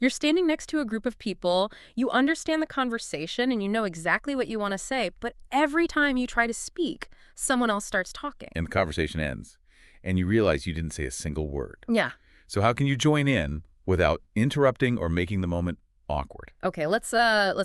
You're standing next to a group of people, you understand the conversation and you know exactly what you want to say, but every time you try to speak, someone else starts talking. And the conversation ends, and you realize you didn't say a single word. Yeah. So how can you join in without interrupting or making the moment awkward? Okay, let's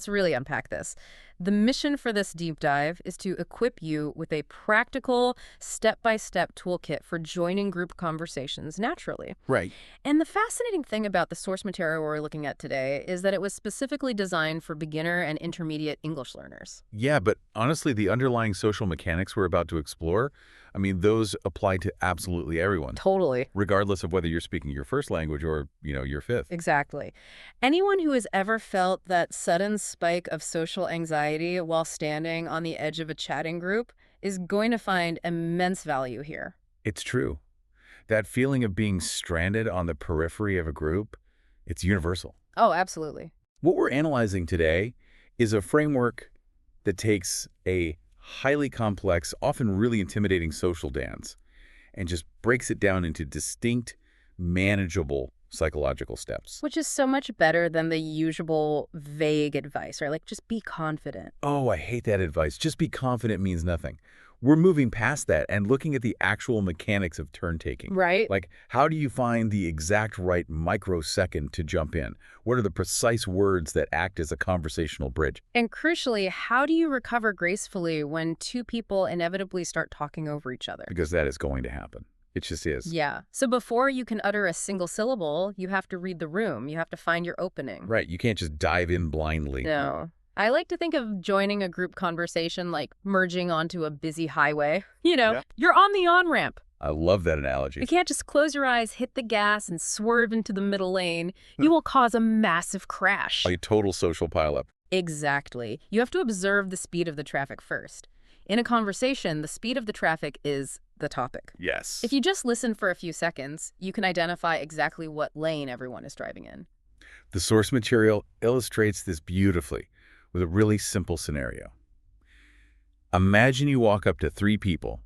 really unpack this. The mission for this deep dive is to equip you with a practical, step-by-step toolkit for joining group conversations naturally. Right. And the fascinating thing about the source material we're looking at today is that it was specifically designed for beginner and intermediate English learners. Yeah, but honestly, the underlying social mechanics we're about to explore, I mean, those apply to absolutely everyone, Totally. regardless of whether you're speaking your first language or, your fifth. Exactly. Anyone who has ever felt that sudden spike of social anxiety while standing on the edge of a chatting group is going to find immense value here. It's true. That feeling of being stranded on the periphery of a group, it's universal. Oh, absolutely. What we're analyzing today is a framework that takes a highly complex, often really intimidating social dance and just breaks it down into distinct, manageable psychological steps. Which is so much better than the usual vague advice, right? Like, just be confident. Oh, I hate that advice. Just be confident means nothing. We're moving past that and looking at the actual mechanics of turn-taking. Right? Like, how do you find the exact right microsecond to jump in? What are the precise words that act as a conversational bridge? And crucially, how do you recover gracefully when two people inevitably start talking over each other? Because that is going to happen. It just is. Yeah. So before you can utter a single syllable, you have to read the room. You have to find your opening. Right. You can't just dive in blindly. No. I like to think of joining a group conversation like merging onto a busy highway. You're on the on-ramp. I love that analogy. You can't just close your eyes, hit the gas, and swerve into the middle lane. You will cause a massive crash. A total social pileup. Exactly. You have to observe the speed of the traffic first. In a conversation, the speed of the traffic is the topic. Yes. If you just listen for a few seconds, you can identify exactly what lane everyone is driving in. The source material illustrates this beautifully with a really simple scenario. Imagine you walk up to three people.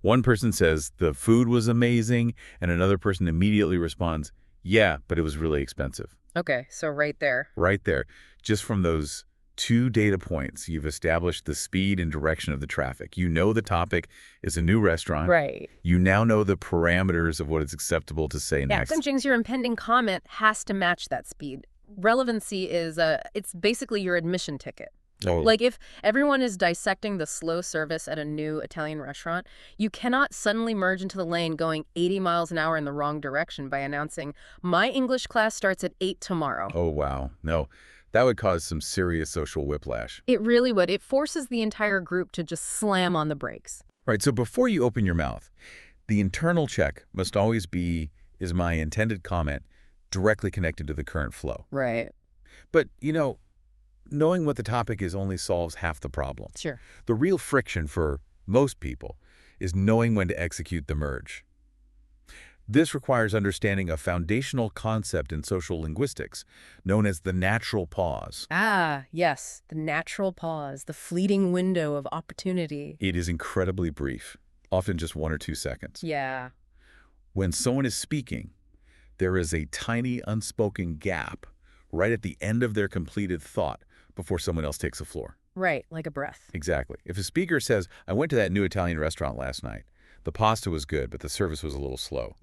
One person says, the food was amazing, and another person immediately responds, yeah, but it was really expensive. Okay, so right there. Right there. Just from those two data points, you've established the speed and direction of the traffic. You know the topic is a new restaurant. Right. You now know the parameters of what is acceptable to say Yeah, next. sometimes your impending comment has to match that speed. Relevancy is it's basically your admission ticket. Oh. Like if everyone is dissecting the slow service at a new Italian restaurant, you cannot suddenly merge into the lane going 80 miles an hour in the wrong direction by announcing, my English class starts at 8 tomorrow. Oh, wow. No, that would cause some serious social whiplash. It really would. It forces the entire group to just slam on the brakes. Right, so before you open your mouth, the internal check must always be, is my intended comment directly connected to the current flow? Right. But, knowing what the topic is only solves half the problem. Sure. The real friction for most people is knowing when to execute the merge. This requires understanding a foundational concept in social linguistics known as the natural pause. Ah, yes. The natural pause, the fleeting window of opportunity. It is incredibly brief, often just 1 or 2 seconds. Yeah. When someone is speaking, there is a tiny unspoken gap right at the end of their completed thought before someone else takes the floor. Right, like a breath. Exactly. If a speaker says, I went to that new Italian restaurant last night. The pasta was good, but the service was a little slow.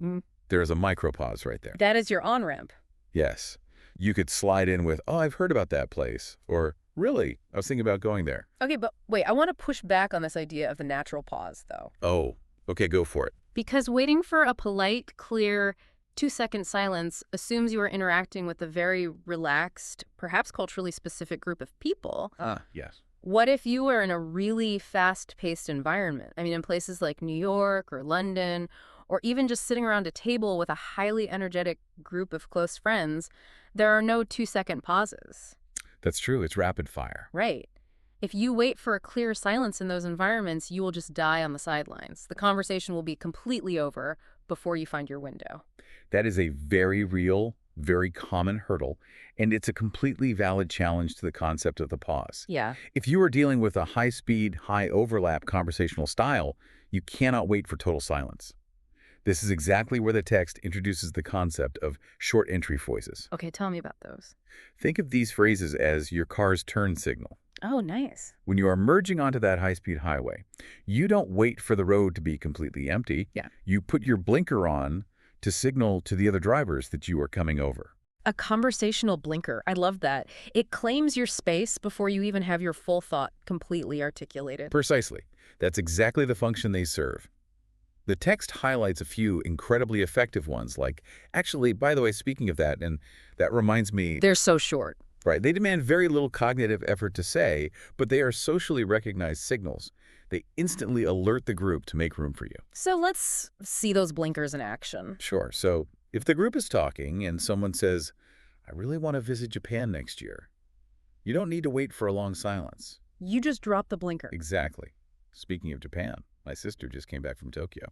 There is a micropause right there. That is your on-ramp. Yes. You could slide in with, oh, I've heard about that place. Or, really, I was thinking about going there. Okay, but wait, I want to push back on this idea of the natural pause, though. Oh, okay, go for it. Because waiting for a polite, clear, 2-second silence assumes you are interacting with a very relaxed, perhaps culturally specific group of people. Yes. What if you were in a really fast-paced environment? I mean, in places like New York or London, or even just sitting around a table with a highly energetic group of close friends, there are no 2-second pauses. That's true. It's rapid fire. Right. If you wait for a clear silence in those environments, you will just die on the sidelines. The conversation will be completely over before you find your window. That is a very real, very common hurdle, and it's a completely valid challenge to the concept of the pause. Yeah. If you are dealing with a high-speed, high-overlap conversational style, you cannot wait for total silence. This is exactly where the text introduces the concept of short entry voices. Okay, tell me about those. Think of these phrases as your car's turn signal. Oh, nice. When you are merging onto that high-speed highway, you don't wait for the road to be completely empty. Yeah. You put your blinker on to signal to the other drivers that you are coming over. A conversational blinker. I love that. It claims your space before you even have your full thought completely articulated. Precisely. That's exactly the function they serve. The text highlights a few incredibly effective ones, like, actually, by the way, speaking of that, and that reminds me, They're so short. right, they demand very little cognitive effort to say, but they are socially recognized signals. They instantly alert the group to make room for you. So let's see those blinkers in action. Sure. So if the group is talking and someone says, I really want to visit Japan next year, you don't need to wait for a long silence. You just drop the blinker. Exactly. Speaking of Japan, my sister just came back from Tokyo.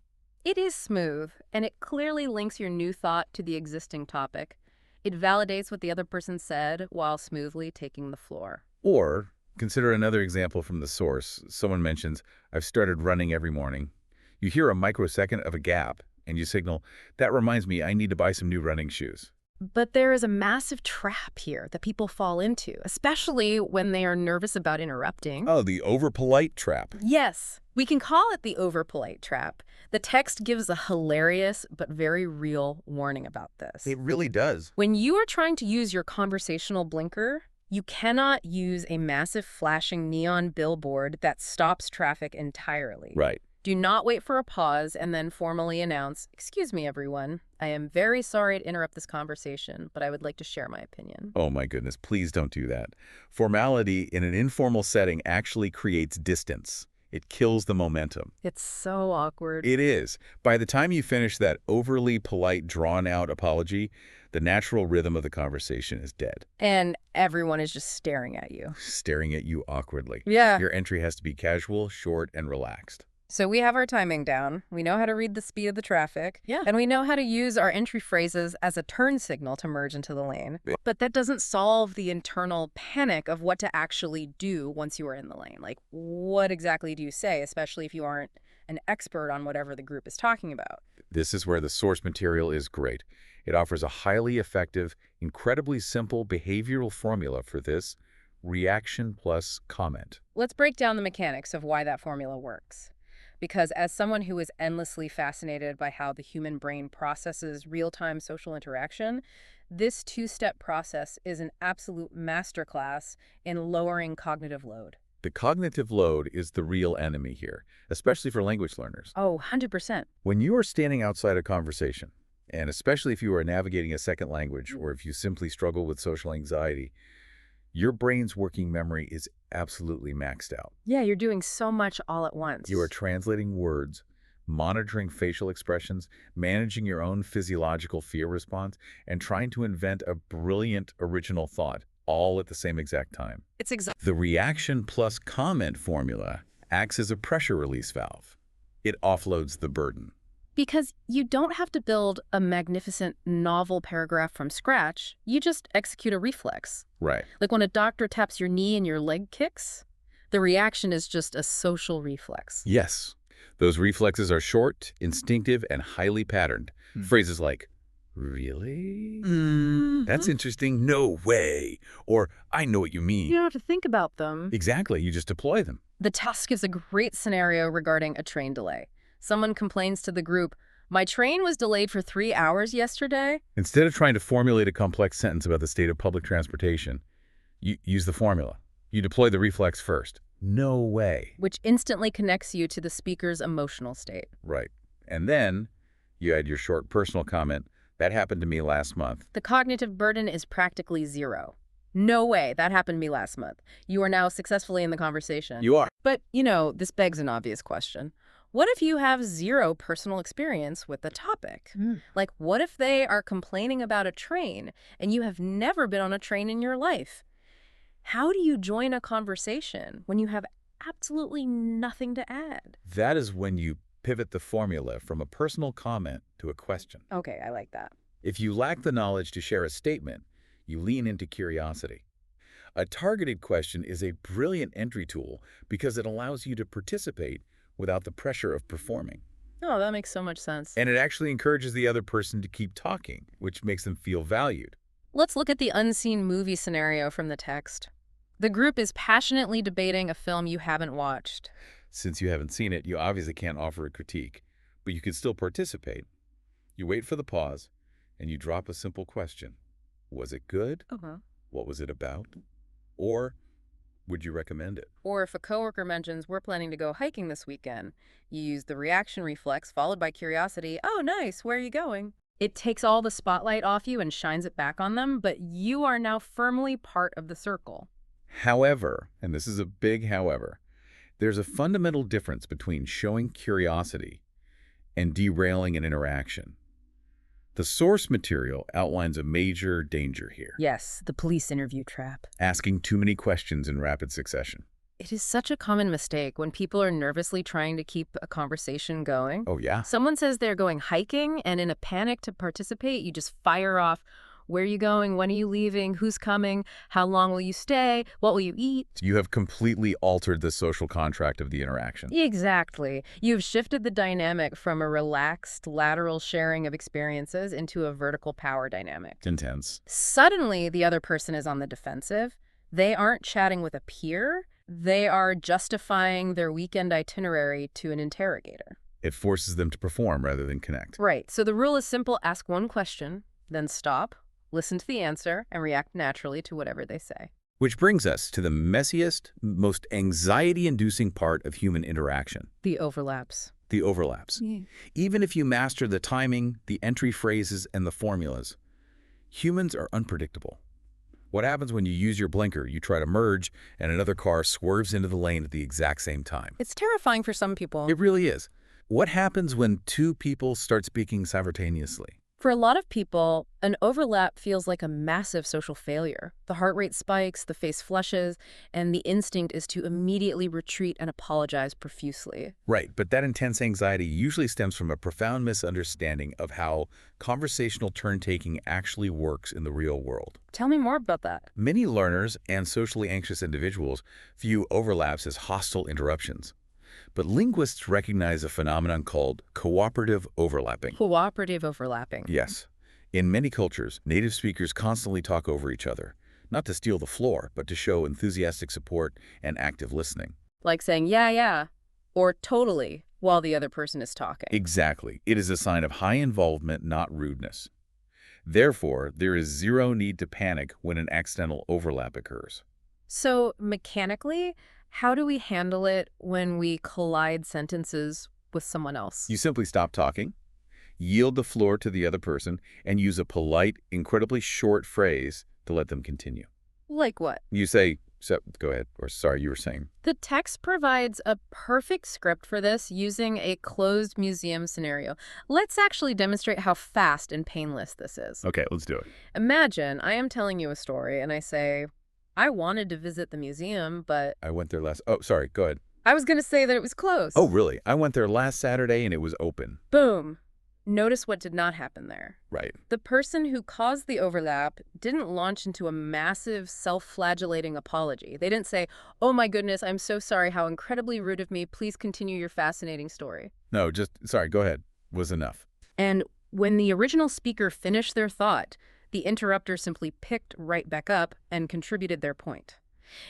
It is smooth, and it clearly links your new thought to the existing topic. It validates what the other person said while smoothly taking the floor. Or consider another example from the source. Someone mentions, I've started running every morning. You hear a microsecond of a gap, and you signal, that reminds me I need to buy some new running shoes. But there is a massive trap here that people fall into, especially when they are nervous about interrupting. Oh, the over-polite trap. Yes, we can call it the overpolite trap. The text gives a hilarious but very real warning about this. It really does. When you are trying to use your conversational blinker, you cannot use a massive flashing neon billboard that stops traffic entirely. Right. Do not wait for a pause and then formally announce, "Excuse me, everyone. I am very sorry to interrupt this conversation, but I would like to share my opinion." Oh my goodness, please don't do that. Formality in an informal setting actually creates distance. It kills the momentum. It's so awkward. It is. By the time you finish that overly polite, drawn-out apology, the natural rhythm of the conversation is dead, And everyone is just staring at you. staring at you awkwardly. Yeah. Your entry has to be casual, short, and relaxed. So we have our timing down. We know how to read the speed of the traffic. Yeah. And we know how to use our entry phrases as a turn signal to merge into the lane. Yeah. But that doesn't solve the internal panic of what to actually do once you are in the lane. Like, what exactly do you say, especially if you aren't an expert on whatever the group is talking about? This is where the source material is great. It offers a highly effective, incredibly simple behavioral formula for this: reaction plus comment. Let's break down the mechanics of why that formula works. Because as someone who is endlessly fascinated by how the human brain processes real-time social interaction, this two-step process is an absolute masterclass in lowering cognitive load. The cognitive load is the real enemy here, especially for language learners. Oh, 100%. When you are standing outside a conversation, and especially if you are navigating a second language or if you simply struggle with social anxiety, your brain's working memory is absolutely maxed out. Yeah, you're doing so much all at once. You are translating words, monitoring facial expressions, managing your own physiological fear response, and trying to invent a brilliant original thought, all at the same exact time. It's exactly. The reaction plus comment formula acts as a pressure release valve. It offloads the burden. Because you don't have to build a magnificent novel paragraph from scratch. You just execute a reflex. Right. Like when a doctor taps your knee and your leg kicks, the reaction is just a social reflex. Yes. Those reflexes are short, instinctive, and highly patterned. Phrases like, really? That's interesting. No way. Or, I know what you mean. You don't have to think about them. Exactly. You just deploy them. The task gives a great scenario regarding a train delay. Someone complains to the group, "My train was delayed for 3 hours yesterday." Instead of trying to formulate a complex sentence about the state of public transportation, you use the formula. You deploy the reflex first. No way. Which instantly connects you to the speaker's emotional state. Right. And then you add your short personal comment. That happened to me last month. The cognitive burden is practically zero. No way, that happened to me last month. You are now successfully in the conversation. You are. But, this begs an obvious question. What if you have zero personal experience with the topic? Like, what if they are complaining about a train and you have never been on a train in your life? How do you join a conversation when you have absolutely nothing to add? That is when you pivot the formula from a personal comment to a question. Okay, I like that. If you lack the knowledge to share a statement, you lean into curiosity. A targeted question is a brilliant entry tool because it allows you to participate without the pressure of performing. Oh, that makes so much sense. And it actually encourages the other person to keep talking, which makes them feel valued. Let's look at the unseen movie scenario from the text. The group is passionately debating a film you haven't watched. Since you haven't seen it, you obviously can't offer a critique, but you can still participate. You wait for the pause, and you drop a simple question. Was it good? Uh-huh. What was it about? Or would you recommend it? Or if a coworker mentions, we're planning to go hiking this weekend, you use the reaction reflex followed by curiosity. Oh, nice. Where are you going? It takes all the spotlight off you and shines it back on them, but you are now firmly part of the circle. However, and this is a big however, there's a fundamental difference between showing curiosity and derailing an interaction. The source material outlines a major danger here, Yes, the police interview trap. asking too many questions in rapid succession. It is such a common mistake when people are nervously trying to keep a conversation going. Oh, yeah? Someone says they're going hiking, and in a panic to participate, you just fire off, where are you going? When are you leaving? Who's coming? How long will you stay? What will you eat? You have completely altered the social contract of the interaction. Exactly. You've shifted the dynamic from a relaxed, lateral sharing of experiences into a vertical power dynamic. Intense. Suddenly, the other person is on the defensive. They aren't chatting with a peer. They are justifying their weekend itinerary to an interrogator. It forces them to perform rather than connect. Right. So the rule is simple. Ask one question, then stop, listen to the answer, and react naturally to whatever they say. Which brings us to the messiest, most anxiety-inducing part of human interaction, The overlaps. the overlaps. Even if you master the timing, the entry phrases, and the formulas, humans are unpredictable. What happens when you use your blinker, you try to merge, and another car swerves into the lane at the exact same time? It's terrifying for some people. It really is. What happens when two people start speaking simultaneously? For a lot of people, an overlap feels like a massive social failure. The heart rate spikes, the face flushes, and the instinct is to immediately retreat and apologize profusely. Right, but that intense anxiety usually stems from a profound misunderstanding of how conversational turn-taking actually works in the real world. Tell me more about that. Many learners and socially anxious individuals view overlaps as hostile interruptions. But linguists recognize a phenomenon called cooperative overlapping. Cooperative overlapping. Yes. In many cultures, native speakers constantly talk over each other, not to steal the floor, but to show enthusiastic support and active listening. Like saying, yeah, or totally, while the other person is talking. Exactly. It is a sign of high involvement, not rudeness. Therefore, there is zero need to panic when an accidental overlap occurs. So, mechanically, how do we handle it when we collide sentences with someone else? You simply stop talking, yield the floor to the other person, and use a polite, incredibly short phrase to let them continue. Like what? You say, so, go ahead, or sorry, you were saying. The text provides a perfect script for this using a closed museum scenario. Let's actually demonstrate how fast and painless this is. Okay, let's do it. Imagine I am telling you a story and I say, I wanted to visit the museum, but I went there last, oh, sorry, go ahead. I was going to say that it was closed. Oh, really? I went there last Saturday and it was open. Boom. Notice what did not happen there. Right. The person who caused the overlap didn't launch into a massive self-flagellating apology. They didn't say, oh my goodness, I'm so sorry, how incredibly rude of me. Please continue your fascinating story. No, just, sorry, go ahead. Was enough. And when the original speaker finished their thought, the interrupter simply picked right back up and contributed their point.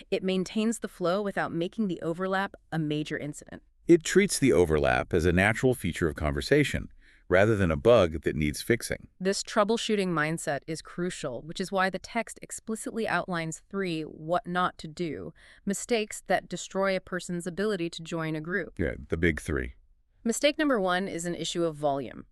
It maintains the flow without making the overlap a major incident. It treats the overlap as a natural feature of conversation, rather than a bug that needs fixing. This troubleshooting mindset is crucial, which is why the text explicitly outlines 3 what not to do, mistakes that destroy a person's ability to join a group. Yeah, the big 3. Mistake number 1 is an issue of volume.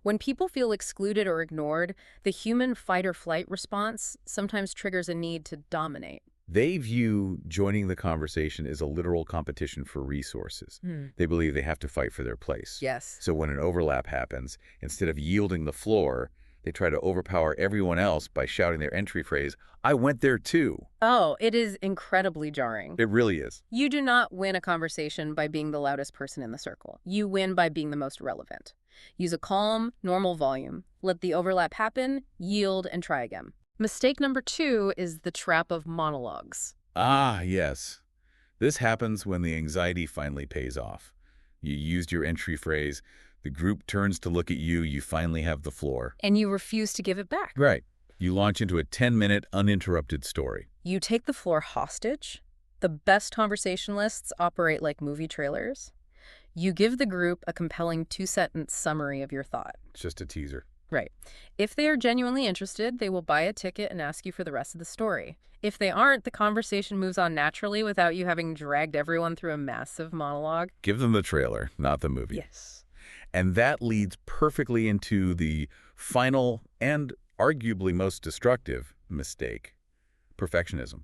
When people feel excluded or ignored, the human fight-or-flight response sometimes triggers a need to dominate. They view joining the conversation as a literal competition for resources. They believe they have to fight for their place. Yes. So when an overlap happens, instead of yielding the floor, they try to overpower everyone else by shouting their entry phrase, I went there too. Oh, it is incredibly jarring. It really is. You do not win a conversation by being the loudest person in the circle. You win by being the most relevant. Use a calm, normal volume. Let the overlap happen, yield, and try again. Mistake number 2 is the trap of monologues. Ah, yes. This happens when the anxiety finally pays off. You used your entry phrase, The group turns to look at you. You finally have the floor. And you refuse to give it back. Right. You launch into a 10-minute uninterrupted story. You take the floor hostage. The best conversationalists operate like movie trailers. You give the group a compelling 2-sentence summary of your thought. It's just a teaser. Right. If they are genuinely interested, they will buy a ticket and ask you for the rest of the story. If they aren't, the conversation moves on naturally without you having dragged everyone through a massive monologue. Give them the trailer, not the movie. Yes. And that leads perfectly into the final and arguably most destructive mistake: perfectionism.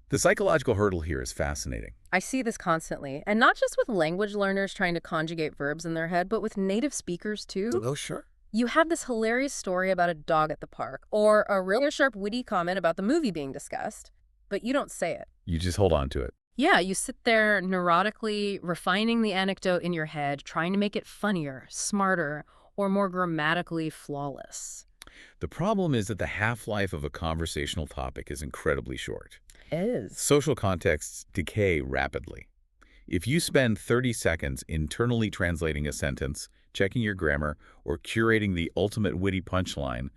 The psychological hurdle here is fascinating. I see this constantly, and not just with language learners trying to conjugate verbs in their head, but with native speakers too. Oh, sure. You have this hilarious story about a dog at the park, or a really sharp, witty comment about the movie being discussed, but you don't say it. You just hold on to it. Yeah, you sit there neurotically refining the anecdote in your head, trying to make it funnier, smarter, or more grammatically flawless. The problem is that the half-life of a conversational topic is incredibly short. Is. Social contexts decay rapidly. If you spend 30 seconds internally translating a sentence, checking your grammar, or curating the ultimate witty punchline,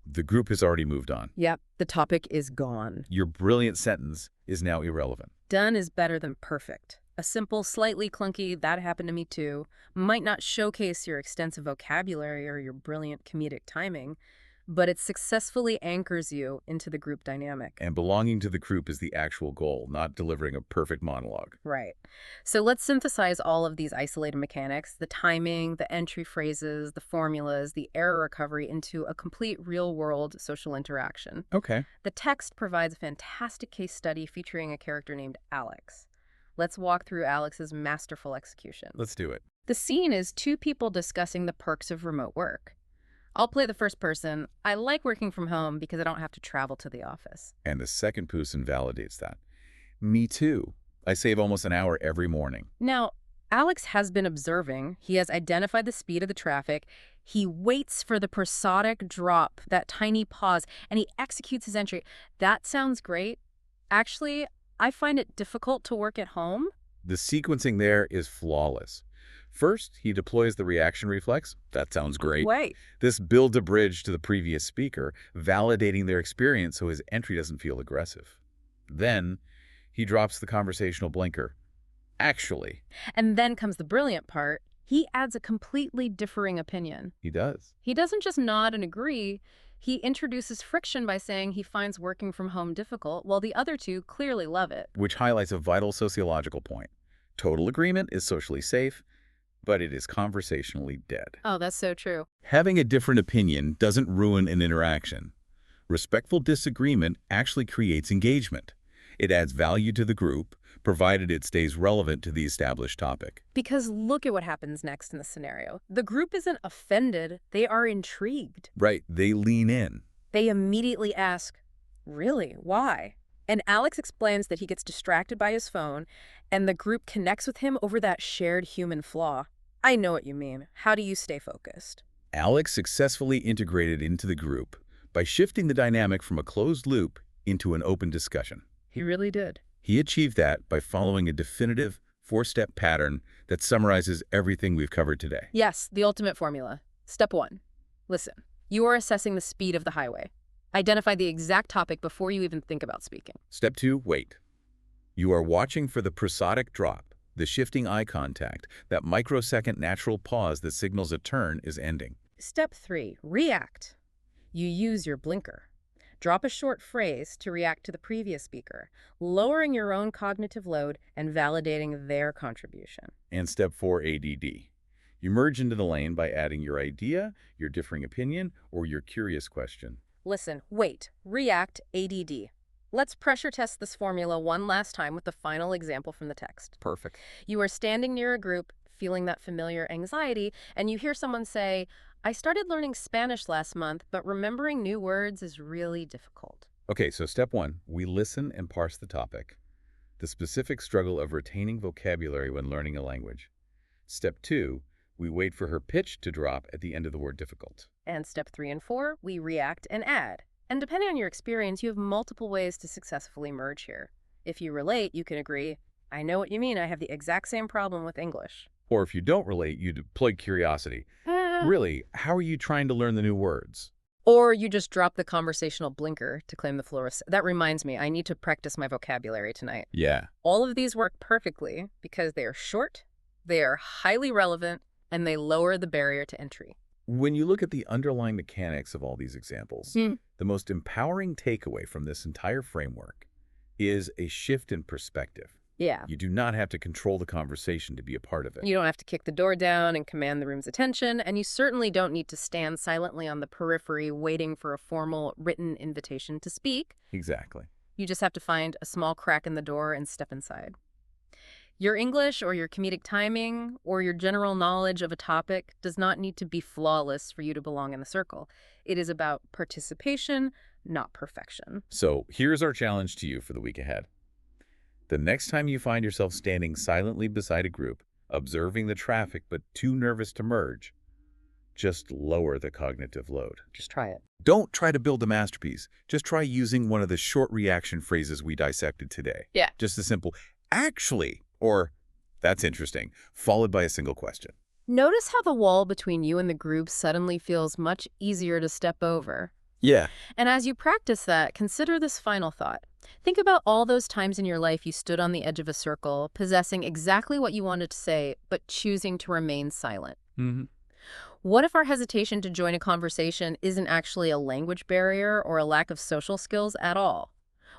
the group has already moved on. Yep, the topic is gone. Your brilliant sentence is now irrelevant. Done is better than perfect. A simple, slightly clunky, "that happened to me too," might not showcase your extensive vocabulary or your brilliant comedic timing, but it successfully anchors you into the group dynamic. And belonging to the group is the actual goal, not delivering a perfect monologue. Right. So let's synthesize all of these isolated mechanics, the timing, the entry phrases, the formulas, the error recovery, into a complete real-world social interaction. Okay. The text provides a fantastic case study featuring a character named Alex. Let's walk through Alex's masterful execution. Let's do it. The scene is two people discussing the perks of remote work. I'll play the first person. I like working from home because I don't have to travel to the office. And the second person validates that. Me too. I save almost an hour every morning. Now, Alex has been observing. He has identified the speed of the traffic. He waits for the prosodic drop, that tiny pause, and he executes his entry. That sounds great. Actually, I find it difficult to work at home. The sequencing there is flawless. First, he deploys the reaction reflex. That sounds great. Wait. This builds a bridge to the previous speaker, validating their experience so his entry doesn't feel aggressive. Then, he drops the conversational blinker. Actually. And then comes the brilliant part. He adds a completely differing opinion. He does. He doesn't just nod and agree. He introduces friction by saying he finds working from home difficult, while the other two clearly love it. Which highlights a vital sociological point. Total agreement is socially safe, but it is conversationally dead. Oh, that's so true. Having a different opinion doesn't ruin an interaction. Respectful disagreement actually creates engagement. It adds value to the group, provided it stays relevant to the established topic. Because look at what happens next in the scenario. The group isn't offended, they are intrigued. Right, they lean in. They immediately ask, "Really? Why?" And Alex explains that he gets distracted by his phone, and the group connects with him over that shared human flaw. I know what you mean. How do you stay focused? Alex successfully integrated into the group by shifting the dynamic from a closed loop into an open discussion. He really did. He achieved that by following a definitive 4-step pattern that summarizes everything we've covered today. Yes, the ultimate formula. Step 1. Listen. You are assessing the speed of the highway. Identify the exact topic before you even think about speaking. Step 2, wait. You are watching for the prosodic drop, the shifting eye contact, that microsecond natural pause that signals a turn is ending. Step 3, react. You use your blinker. Drop a short phrase to react to the previous speaker, lowering your own cognitive load and validating their contribution. And step 4, ADD. You merge into the lane by adding your idea, your differing opinion, or your curious question. Listen, wait, react, ADD. Let's pressure test this formula one last time with the final example from the text. Perfect. You are standing near a group, feeling that familiar anxiety, and you hear someone say, "I started learning Spanish last month, but remembering new words is really difficult." Okay, so step 1, we listen and parse the topic. The specific struggle of retaining vocabulary when learning a language. Step 2, we wait for her pitch to drop at the end of the word difficult. And step 3 and 4, we react and add. And depending on your experience, you have multiple ways to successfully merge here. If you relate, you can agree, "I know what you mean, I have the exact same problem with English." Or if you don't relate, you deploy curiosity. Eh. Really, how are you trying to learn the new words? Or you just drop the conversational blinker to claim the floor. That reminds me, I need to practice my vocabulary tonight. Yeah. All of these work perfectly because they are short, they are highly relevant, and they lower the barrier to entry. When you look at the underlying mechanics of all these examples, the most empowering takeaway from this entire framework is a shift in perspective. Yeah. You do not have to control the conversation to be a part of it. You don't have to kick the door down and command the room's attention, and you certainly don't need to stand silently on the periphery waiting for a formal written invitation to speak. Exactly. You just have to find a small crack in the door and step inside. Your English or your comedic timing or your general knowledge of a topic does not need to be flawless for you to belong in the circle. It is about participation, not perfection. So here's our challenge to you for the week ahead. The next time you find yourself standing silently beside a group, observing the traffic but too nervous to merge, just lower the cognitive load. Just try it. Don't try to build a masterpiece. Just try using one of the short reaction phrases we dissected today. Yeah. Just a simple, actually, or that's interesting, followed by a single question. Notice how the wall between you and the group suddenly feels much easier to step over. Yeah. And as you practice that, consider this final thought. Think about all those times in your life you stood on the edge of a circle, possessing exactly what you wanted to say, but choosing to remain silent. What if our hesitation to join a conversation isn't actually a language barrier or a lack of social skills at all?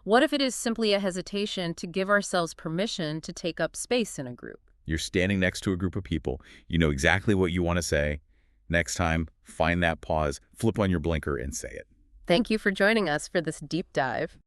What if it is simply a hesitation to give ourselves permission to take up space in a group? You're standing next to a group of people. You know exactly what you want to say. Next time, find that pause, flip on your blinker, and say it. Thank you for joining us for this deep dive.